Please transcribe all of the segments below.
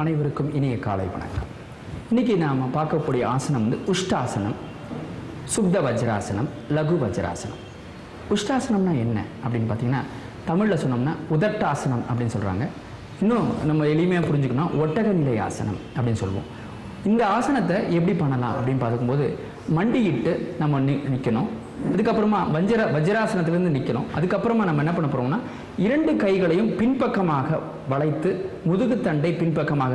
அனைவருக்கும் இனிய காலை வணக்கம். இன்னைக்கு நாம பார்க்கக்கூடிய ஆசனம் வந்து உஷ்டாசனம், சுப்த வஜ்ராசனம், லகு வஜ்ராசனம். உஷ்டாசனம்னா என்ன அப்படின்னு பார்த்தீங்கன்னா, தமிழில் சொன்னோம்னா உதட்டாசனம் அப்படின்னு சொல்கிறாங்க. இன்னும் நம்ம எளிமையாக புரிஞ்சுக்கணும், ஒட்டக நிலை ஆசனம் அப்படின்னு சொல்லுவோம். இந்த ஆசனத்தை எப்படி பண்ணலாம் அப்படின்னு பார்க்கும்போது, மண்டியிட்டு நம்ம நிற்கணும். அதுக்கப்புறமா வஜ்ராசனத்திலிருந்து நிற்கணும். அதுக்கப்புறமா நம்ம என்ன பண்ண போகிறோம்னா, இரண்டு கைகளையும் பின்பக்கமாக வளைத்து, முதுகுத்தண்டை பின்பக்கமாக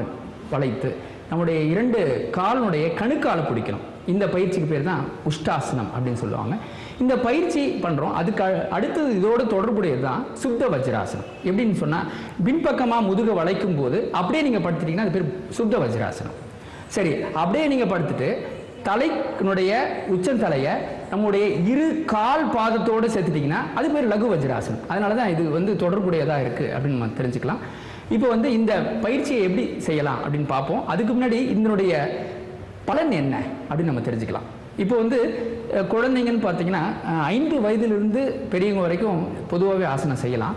வளைத்து, நம்முடைய இரண்டு காலினுடைய கணுக்கால பிடிக்கணும். இந்த பயிற்சிக்கு பேர் தான் உஷ்டாசனம் அப்படின்னு சொல்லுவாங்க. இந்த பயிற்சி பண்ணுறோம். அதுக்கு அடுத்தது இதோடு தொடர்புடையது தான் சுப்த வஜ்ராசனம். எப்படின்னு சொன்னால், பின்பக்கமாக முதுக வளைக்கும் போது அப்படியே நீங்கள் படுத்துட்டீங்கன்னா அது பேர் சுப்த வஜ்ராசனம். சரி, அப்படியே நீங்கள் படுத்துட்டு தலையினுடைய உச்சந்தலையை நம்முடைய இரு கால் பாதத்தோடு சேர்த்துட்டிங்கன்னா அது பேர் லகு வஜ்ராசனம். அதனால தான் இது வந்து தொடர்புடையதாக இருக்குது அப்படின்னு நம்ம தெரிஞ்சுக்கலாம். இப்போ வந்து இந்த பயிற்சியை எப்படி செய்யலாம் அப்படின்னு பார்ப்போம். அதுக்கு முன்னாடி இதனுடைய பலன் என்ன அப்படின்னு நம்ம தெரிஞ்சுக்கலாம். இப்போ வந்து குழந்தைங்கன்னு பார்த்தீங்கன்னா 5 வயதிலிருந்து பெரியவங்க வரைக்கும் பொதுவாகவே ஆசனம் செய்யலாம்.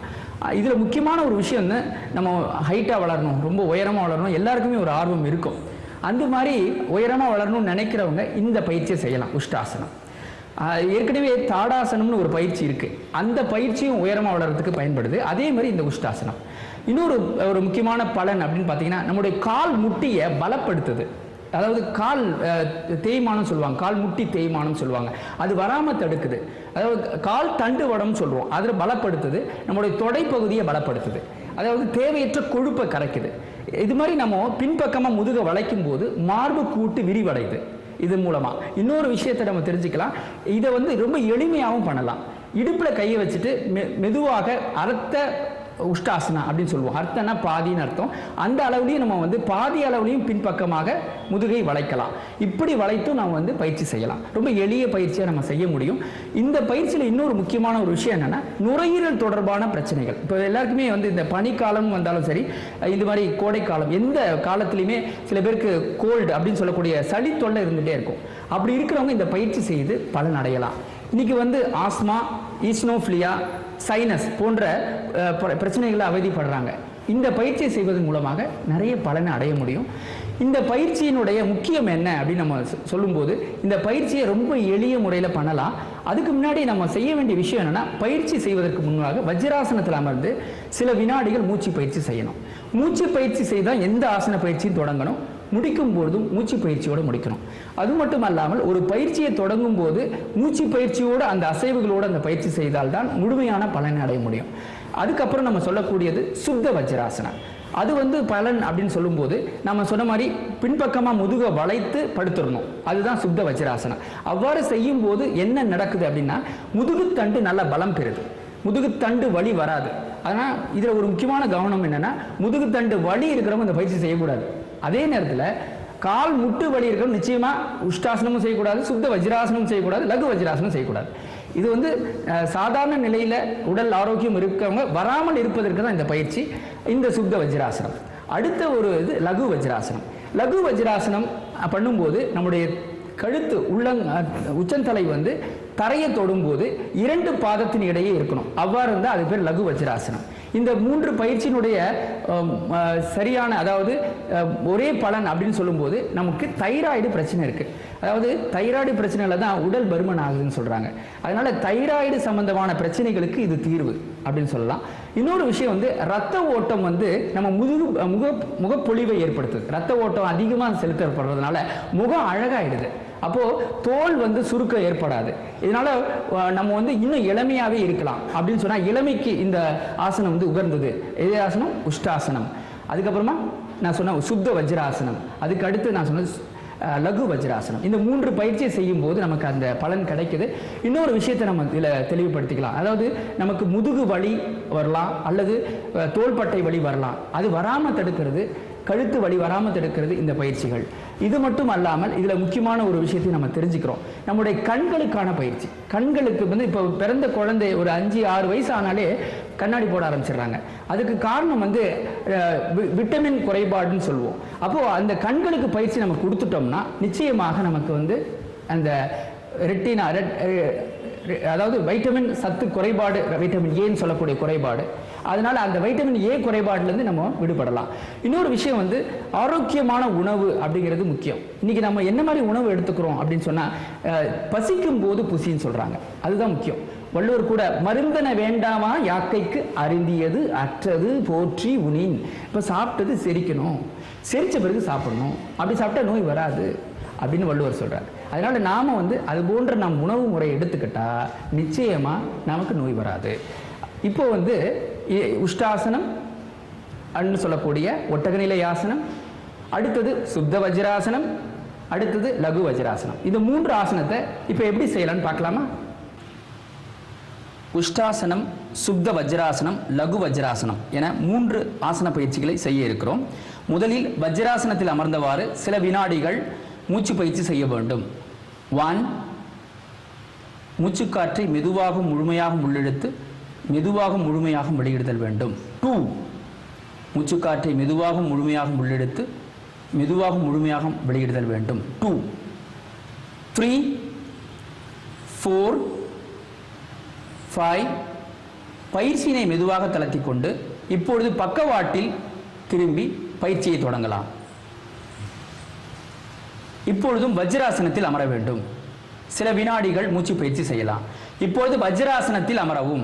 இதில் முக்கியமான ஒரு விஷயம் வந்து நம்ம ஹைட்டாக வளரணும், ரொம்ப உயரமாக வளரணும், எல்லாருக்குமே ஒரு ஆர்வம் இருக்கும். அந்த மாதிரி உயரமாக வளரணும்னு நினைக்கிறவங்க இந்த பயிற்சியை செய்யலாம், உஷ்டாசனம். ஏற்கனவே தாடாசனம்னு ஒரு பயிற்சி இருக்குது. அந்த பயிற்சியும் உயரமாக வளர்கிறதுக்கு பயன்படுது. அதே மாதிரி இந்த உஷ்டாசனம். இன்னொரு முக்கியமான பலன் அப்படின்னு பார்த்தீங்கன்னா, நம்முடைய கால் முட்டியை பலப்படுத்துது. அதாவது கால் தேய்மானம் சொல்லுவாங்க, கால் முட்டி தேய்மானம் சொல்லுவாங்க. அது வராமல் தடுக்குது. அதாவது கால் தண்டு வடம்னு சொல்லுவோம், அதில் பலப்படுத்துது. நம்முடைய தொடை பகுதியை பலப்படுத்துது. அதாவது தேவையற்ற கொழுப்பை கரைக்குது. இது மாதிரி நம்ம பின்பக்கமாக முதுக வளைக்கும் போது மார்பு கூட்டு விரிவடையுது. இது மூலமா இன்னொரு விஷயத்தை நம்ம தெரிஞ்சுக்கலாம். இதை வந்து ரொம்ப எளிமையாகவும் பண்ணலாம். இடுப்பில் கையை வச்சுட்டு மெதுவாக அர்த்த உஷ்டாசனா அப்படின்னு சொல்லுவோம். அர்த்தம்னா பாதின்னு அர்த்தம். அந்த அளவுலையும் நம்ம வந்து பாதி அளவுலையும் பின்பக்கமாக முதுகை வளைக்கலாம். இப்படி வளைத்தும் நம்ம வந்து பயிற்சி செய்யலாம். ரொம்ப எளிய பயிற்சியை நம்ம செய்ய முடியும். இந்த பயிற்சியில் இன்னொரு முக்கியமான ஒரு விஷயம் என்னன்னா, நுரையீரல் தொடர்பான பிரச்சனைகள். இப்போ எல்லாருக்குமே வந்து இந்த பனிக்காலம் வந்தாலும் சரி, இந்த மாதிரி கோடைக்காலம், எந்த காலத்திலையுமே சில பேருக்கு கோல்டு அப்படின்னு சொல்லக்கூடிய சளி தொல்லை இருந்துகிட்டே இருக்கும். அப்படி இருக்கிறவங்க இந்த பயிற்சி செய்து பலன் அடையலாம். இன்னைக்கு வந்து ஆஸ்மா, ஈஸ்னோஃபிலியா, சைனஸ் போன்ற பிரச்சனைகளை அவதிப்படுறாங்க. இந்த பயிற்சியை செய்வதன் மூலமாக நிறைய பலனை அடைய முடியும். இந்த பயிற்சியினுடைய முக்கியம் என்ன அப்படின்னு நம்ம சொல்லும்போது, இந்த பயிற்சியை ரொம்ப எளிய முறையில் பண்ணலாம். அதுக்கு முன்னாடி நம்ம செய்ய வேண்டிய விஷயம் என்னன்னா, பயிற்சி செய்வதற்கு முன்பாக வஜ்ராசனத்தில் அமர்ந்து சில வினாடிகள் மூச்சு பயிற்சி செய்யணும். மூச்சு பயிற்சி செய்தால் எந்த ஆசன பயிற்சியும் தொடங்கணும், முடிக்கும் பொழுதும் மூச்சு பயிற்சியோடு முடிக்கணும். அது மட்டும் அல்லாமல் ஒரு பயிற்சியை தொடங்கும் போது மூச்சு பயிற்சியோடு அந்த அசைவுகளோடு அந்த பயிற்சி செய்தால்தான் முழுமையான பலனை அடைய முடியும். அதுக்கப்புறம் நம்ம சொல்லக்கூடியது சுப்த வஜ்ராசனம். அது வந்து பலன் அப்படின்னு சொல்லும்போது நம்ம சொன்ன மாதிரி பின்பக்கமாக முதுக வளைத்து படுத்துடணும். அதுதான் சுப்த வஜ்ராசனம். அவ்வாறு செய்யும் போது என்ன நடக்குது அப்படின்னா, முதுகுத்தண்டு நல்ல பலம் பெறுது, முதுகுத்தண்டு வலி வராது. ஆனால் இதில் ஒரு முக்கியமான கவனம் என்னன்னா, முதுகுத்தண்டு வலி இருக்கிறவங்க இந்த பயிற்சி செய்யக்கூடாது. அதே நேரத்தில் கால் முட்டு வலி இருக்கிறவங்க நிச்சயமா உஷ்டாசனமும் செய்யக்கூடாது, சுப்த வஜ்ராசனமும் செய்யக்கூடாது, லகு வஜ்ராசனம் செய்யக்கூடாது. இது வந்து சாதாரண நிலையில் உடல் ஆரோக்கியம் இருக்கவங்க வராமல் இருப்பதற்கு தான் இந்த பயிற்சி, இந்த சுப்த வஜ்ராசனம். அடுத்த ஒரு இது லகு வஜ்ராசனம். லகு வஜ்ராசனம் பண்ணும்போது நம்முடைய கழுத்து உச்சந்தலை வந்து தரையை தொடும்போது 2 பாதத்தின் இடையே இருக்கணும். அவ்வாறு இருந்தால் அது பேர் லகு வஜ்ராசனம். இந்த 3 பயிற்சியினுடைய சரியான, அதாவது ஒரே பலன் அப்படின்னு சொல்லும்போது, நமக்கு தைராய்டு பிரச்சனை இருக்கு. அதாவது தைராய்டு பிரச்சனையில தான் உடல் பருமன் ஆகுதுன்னு சொல்றாங்க. அதனால தைராய்டு சம்பந்தமான பிரச்சனைகளுக்கு இது தீர்வு அப்படின்னு சொல்லலாம். இன்னொரு விஷயம் வந்து ரத்த ஓட்டம் வந்து நம்ம முகப்பொழிவை ஏற்படுத்துது. ரத்த ஓட்டம் அதிகமாக செலுத்தப்படுறதுனால முகம் அழகாயிடுது. அப்போ தோல் வந்து சுருக்கம் ஏற்படாது. இதனால நம்ம வந்து இன்னும் இளமையாவே இருக்கலாம் அப்படின்னு சொன்னா, இளமைக்கு இந்த ஆசனம் வந்து உகர்ந்தது. எது ஆசனம்? உஷ்டாசனம். அதுக்கப்புறமா நான் சொன்ன சுப்த வஜ்ராசனம். அதுக்கு அடுத்து நான் சொன்ன லகு வஜ்ராசனம். இந்த 3 பயிற்சியை செய்யும் போது நமக்கு அந்த பலன் கிடைக்குது. இன்னொரு விஷயத்தை நம்ம இதில் தெளிவுபடுத்திக்கலாம். அதாவது நமக்கு முதுகு வலி வரலாம், அல்லது தோள்பட்டை வலி வரலாம். அது வராமல் தடுக்கிறது, கழுத்து வலி வராமல் தடுக்கிறது இந்த பயிற்சிகள். இது மட்டும் அல்லாமல் இதில் முக்கியமான ஒரு விஷயத்தை நம்ம தெரிஞ்சுக்கிறோம். நம்முடைய கண்களுக்கான பயிற்சி. கண்களுக்கு வந்து இப்போ பிறந்த குழந்தை ஒரு 5-6 வயசு ஆனாலே கண்ணாடி போட ஆரம்பிச்சிடுறாங்க. அதுக்கு காரணம் வந்து விட்டமின் குறைபாடுன்னு சொல்லுவோம். அப்போது அந்த கண்களுக்கு பயிற்சி நம்ம கொடுத்துட்டோம்னா நிச்சயமாக நமக்கு வந்து அந்த ரெட்டினா அதாவது வைட்டமின் சத்து குறைபாடு, வைட்டமின் ஏன்னு சொல்லக்கூடிய குறைபாடு. அதனால அந்த வைட்டமின் ஏ குறைபாடுலேருந்து நம்ம விடுபடலாம். இன்னொரு விஷயம் வந்து ஆரோக்கியமான உணவு அப்படிங்கிறது முக்கியம். இன்னைக்கு நம்ம என்ன மாதிரி உணவு எடுத்துக்கிறோம் அப்படின்னு சொன்னால், பசிக்கும் போது புசின்னு சொல்கிறாங்க, அதுதான் முக்கியம். வள்ளுவர் கூட மருந்தன வேண்டாமா யாக்கைக்கு அருந்தியது அற்றது போற்றி உனின். இப்போ சாப்பிட்டது செரிக்கணும், செரிச்ச பிறகு சாப்பிடணும், அப்படி சாப்பிட்டா நோய் வராது அப்படின்னு வள்ளுவர் சொல்றார். அதனால நாம வந்து அது போன்ற நம் உணவு முறை எடுத்துக்கிட்டா நிச்சயமா நமக்கு நோய் வராது. இப்போ வந்து உஷ்டாசனம் அப்படின்னு சொல்லக்கூடிய ஒட்டகநிலை ஆசனம், அடுத்தது சுத்த வஜ்ராசனம், அடுத்தது லகு வஜ்ராசனம். இந்த 3 ஆசனத்தை இப்போ எப்படி செய்யலாம்னு பார்க்கலாமா? உஷ்டாசனம், சுத்த வஜ்ராசனம், லகு வஜ்ராசனம் என 3 ஆசன பயிற்சிகளை செய்ய இருக்கிறோம். முதலில் வஜ்ராசனத்தில் அமர்ந்தவாறு சில வினாடிகள் மூச்சு பயிற்சி செய்ய வேண்டும். 1, மூச்சுக்காற்றை மெதுவாக முழுமையாக உள்ளிழுத்து மெதுவாக முழுமையாக வெளியிடுதல் வேண்டும். 2, மூச்சுக்காற்றை மெதுவாக முழுமையாக உள்ளிழுத்து மெதுவாக முழுமையாக வெளியிடுதல் வேண்டும். 2, 3, 4, 5. பயிற்சியினை மெதுவாக தளர்த்திக் கொண்டு இப்பொழுது பக்கவாட்டில் திரும்பி பயிற்சியை தொடங்கலாம். இப்பொழுதும் வஜ்ராசனத்தில் அமர வேண்டும். சில வினாடிகள் மூச்சு பயிற்சி செய்யலாம். இப்பொழுது வஜ்ராசனத்தில் அமரவும்.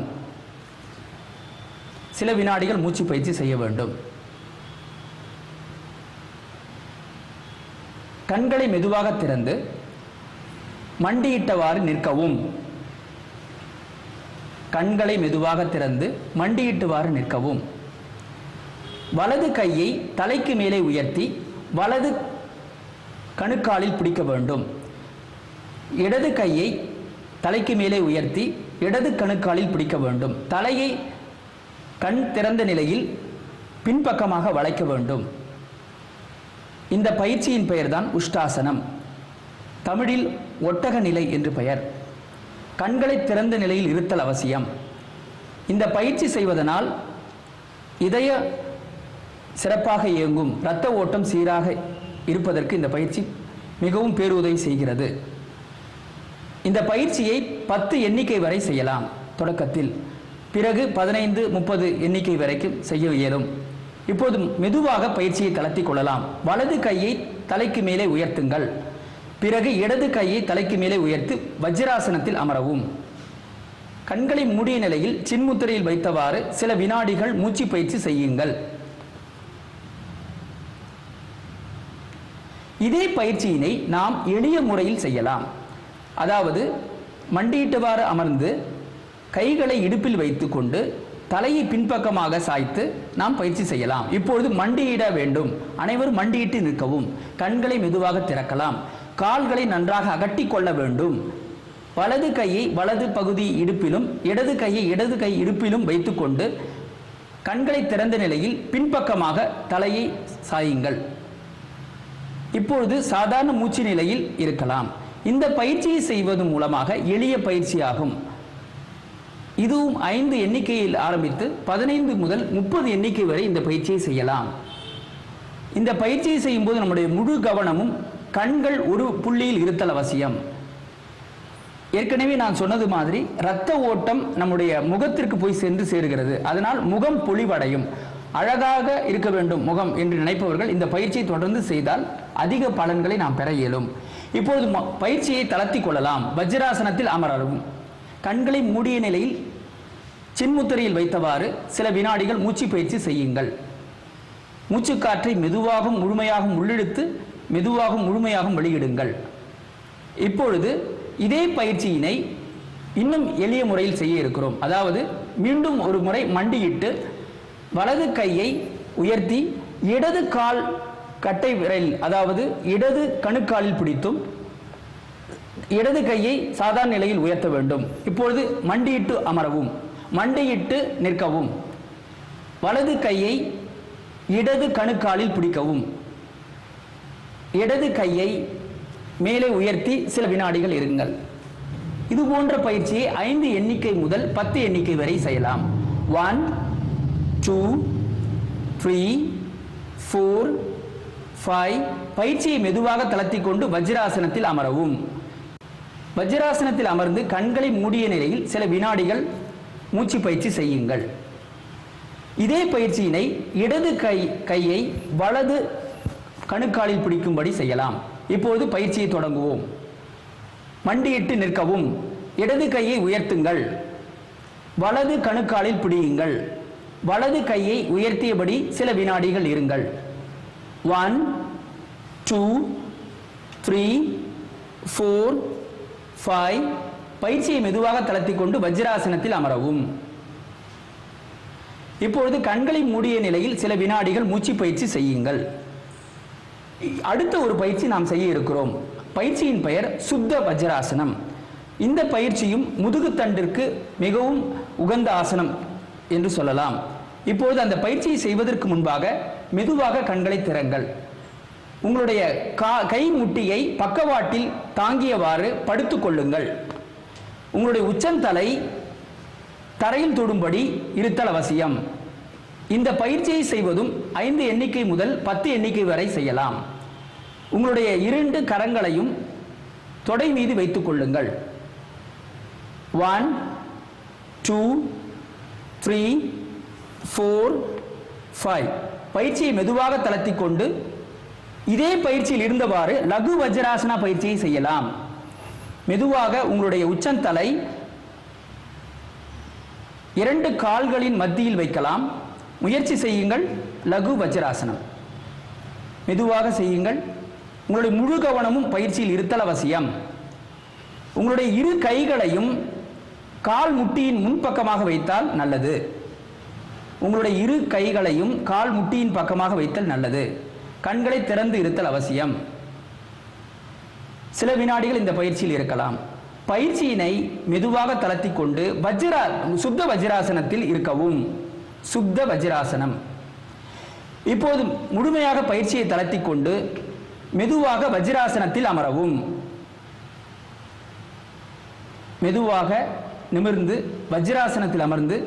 சில வினாடிகள் மூச்சு பயிற்சி செய்ய வேண்டும். கண்களை மெதுவாக திறந்து மண்டியிட்டவாறு நிற்கவும். கண்களை மெதுவாக திறந்து மண்டியிட்டவாறு நிற்கவும். வலது கையை தலைக்கு மேலே உயர்த்தி வலது கணுக்காலில் பிடிக்க வேண்டும். இடது கையை தலைக்கு மேலே உயர்த்தி இடது கணுக்காலில் பிடிக்க வேண்டும். தலையை கண் திறந்த நிலையில் பின்பக்கமாக வளைக்க வேண்டும். இந்த பயிற்சியின் பெயர்தான் உஷ்டாசனம். தமிழில் ஒட்டக நிலை என்று பெயர். கண்களை திறந்த நிலையில் இருத்தல் அவசியம். இந்த பயிற்சி செய்வதனால் இதய சிறப்பாக இயங்கும், இரத்த ஓட்டம் சீராக இருப்பதற்கு இந்த பயிற்சி மிகவும் பேருதவி செய்கிறது. இந்த பயிற்சியை 10 எண்ணிக்கை வரை செய்யலாம் தொடக்கத்தில். பிறகு 15, 30 எண்ணிக்கை வரைக்கும் செய்ய இயலும். இப்போது மெதுவாக பயிற்சியை தளர்த்திக் கொள்ளலாம். வலது கையை தலைக்கு மேலே உயர்த்துங்கள். பிறகு இடது கையை தலைக்கு மேலே உயர்த்தி வஜ்ராசனத்தில் அமரவும். கண்களை மூடிய நிலையில் சின்முத்திரையில் வைத்தவாறு சில வினாடிகள் மூச்சு பயிற்சி செய்யுங்கள். இதே பயிற்சியினை நாம் எளிய முறையில் செய்யலாம். அதாவது மண்டியிட்டவாறு அமர்ந்து கைகளை இடுப்பில் வைத்துக்கொண்டு தலையை பின்பக்கமாக சாய்த்து நாம் பயிற்சி செய்யலாம். இப்பொழுது மண்டியிட வேண்டும். அனைவரும் மண்டியிட்டு நிற்கவும். கண்களை மெதுவாக திறக்கலாம். கால்களை நன்றாக அகட்டி கொள்ள வேண்டும். வலது கையை வலது பகுதி இடுப்பிலும் இடது கையை இடது கை இடுப்பிலும் வைத்துக்கொண்டு கண்களை திறந்த நிலையில் பின்பக்கமாக தலையை சாயுங்கள். இப்பொழுது சாதாரண மூச்சு நிலையில் இருக்கலாம். இந்த பயிற்சியை செய்வது மூலமாக எளிய பயிற்சியாகும். இதுவும் 5 எண்ணிக்கையில் ஆரம்பித்து 15 முதல் 30 எண்ணிக்கை வரை இந்த பயிற்சியை செய்யலாம். இந்த பயிற்சியை செய்யும் போது நம்முடைய முழு கவனமும் கண்கள் ஒரு புள்ளியில் இருத்தல் அவசியம். ஏற்கனவே நான் சொன்னது மாதிரி இரத்த ஓட்டம் நம்முடைய முகத்திற்கு போய் சென்று சேருகிறது. அதனால் முகம் பொலிவடையும். அழகாக இருக்க வேண்டும் முகம் என்று நினைப்பவர்கள் இந்த பயிற்சியை தொடர்ந்து செய்தால் அதிக பலன்களை நாம் பெற இயலும். இப்பொழுது பயிற்சியை தளர்த்திக் கொள்ளலாம். வஜ்ராசனத்தில் அமரவும். கண்களை மூடிய நிலையில் சின்முத்திரையில் வைத்தவாறு சில வினாடிகள் மூச்சு பயிற்சி செய்யுங்கள். மூச்சுக்காற்றை மெதுவாகவும் முழுமையாகவும் உள்ளிழுத்து மெதுவாகவும் முழுமையாகவும் வெளியிடுங்கள். இப்பொழுது இதே பயிற்சியினை இன்னும் எளிய முறையில் செய்ய இருக்கிறோம். அதாவது மீண்டும் ஒரு முறை மண்டியிட்டு வலது கையை உயர்த்தி இடது கால் கட்டை விரல் அதாவது இடது கணுக்காலில் பிடித்தும் இடது கையை சாதாரண நிலையில் உயர்த்த வேண்டும். இப்பொழுது மண்டியிட்டு அமரவும். மண்டியிட்டு நிற்கவும். வலது கையை இடது கணுக்காலில் பிடிக்கவும். இடது கையை மேலே உயர்த்தி சில வினாடிகள் இருங்கள். இது போன்ற பயிற்சியை 5 எண்ணிக்கை முதல் 10 எண்ணிக்கை வரை செய்யலாம். 1, 2, 3, 4, 5. பயிற்சியை மெதுவாக தளர்த்திக் கொண்டு வஜ்ராசனத்தில் அமரவும். வஜ்ராசனத்தில் அமர்ந்து கண்களை மூடிய நிலையில் சில வினாடிகள் மூச்சு பயிற்சி செய்யுங்கள். இதே பயிற்சியினை இடது கையை வலது கணுக்காலில் பிடிக்கும்படி செய்யலாம். இப்போது பயிற்சியை தொடங்குவோம். மண்டியிட்டு நிற்கவும். இடது கையை உயர்த்துங்கள். வலது கணுக்காலில் பிடியுங்கள். வலது கையை உயர்த்தியபடி சில வினாடிகள் இருங்கள். 1 2 3 4 5. பயிற்சியை மெதுவாக தளர்த்திக் கொண்டு வஜ்ராசனத்தில் அமரவும். இப்பொழுது கண்களை மூடிய நிலையில் சில வினாடிகள் மூச்சு பயிற்சி செய்யுங்கள். அடுத்த ஒரு பயிற்சி நாம் செய்ய இருக்கிறோம். பயிற்சியின் பெயர் சுத்த வஜ்ராசனம். இந்த பயிற்சியும் முதுகுத்தண்டிற்கு மிகவும் உகந்த ஆசனம் என்று சொல்லலாம். இப்பொழுது அந்த பயிற்சியை செய்வதற்கு முன்பாக மெதுவாக கண்களை திறங்கள். உங்களுடைய கை முட்டியை பக்கவாட்டில் தாங்கியவாறு படுத்துக் கொள்ளுங்கள். உங்களுடைய உச்சந்தலை தரையில் தொடும்படி இருத்தல் அவசியம். இந்த பயிற்சியை செய்வதும் 5 எண்ணிக்கை முதல் 10 எண்ணிக்கை வரை செய்யலாம். உங்களுடைய 2 கரங்களையும் தொடை மீது வைத்துக் கொள்ளுங்கள். 1 2 3 4 5. பயிற்சியை மெதுவாக தளர்த்திக் கொண்டு இதே பயிற்சியில் இருந்தவாறு லகு வஜ்ராசனா பயிற்சியை செய்யலாம். மெதுவாக உங்களுடைய உச்சந்தலை 2 கால்களின் மத்தியில் வைக்கலாம். முயற்சி செய்யுங்கள். லகு வஜ்ராசனம் மெதுவாக செய்யுங்கள். உங்களுடைய முழு கவனமும் பயிற்சியில் இருத்தல் அவசியம். உங்களுடைய 2 கைகளையும் கால் முட்டியின் முன்பக்கமாக வைத்தால் நல்லது. உங்களுடைய 2 கைகளையும் கால் முட்டியின் பக்கமாக வைத்தல் நல்லது. கண்களை திறந்து இருத்தல் அவசியம். சில வினாடிகள் இந்த பயிற்சியில் இருக்கலாம். பயிற்சியினை மெதுவாக தளர்த்திக் கொண்டு சுத்த வஜ்ராசனத்தில் இருக்கவும். சுத்த வஜ்ராசனம். இப்போது முழுமையாக பயிற்சியை தளர்த்திக் கொண்டு மெதுவாக வஜ்ராசனத்தில் அமரவும். மெதுவாக நிமிர்ந்து வஜ்ராசனத்தில் அமர்ந்து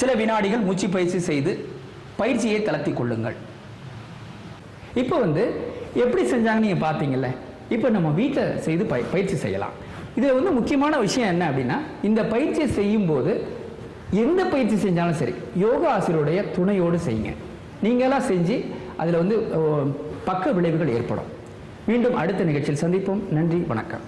சில வினாடிகள் மூச்சு பயிற்சி செய்து பயிற்சியை தளர்த்திக் கொள்ளுங்கள். இப்போ எப்படி செஞ்சாங்க நீங்க பார்த்தீங்கல்ல. இப்போ நம்ம வீட்டில் செய்து பயிற்சி செய்யலாம். இதில் முக்கியமான விஷயம் என்ன அப்படின்னா, இந்த பயிற்சியை செய்யும் போது எந்த பயிற்சி செஞ்சாலும் சரி யோகா ஆசிரியருடைய துணையோடு செய்யுங்க. நீங்களாம் செஞ்சு அதில் பக்க விளைவுகள் ஏற்படும். மீண்டும் அடுத்த நிகழ்ச்சியில் சந்திப்போம். நன்றி, வணக்கம்.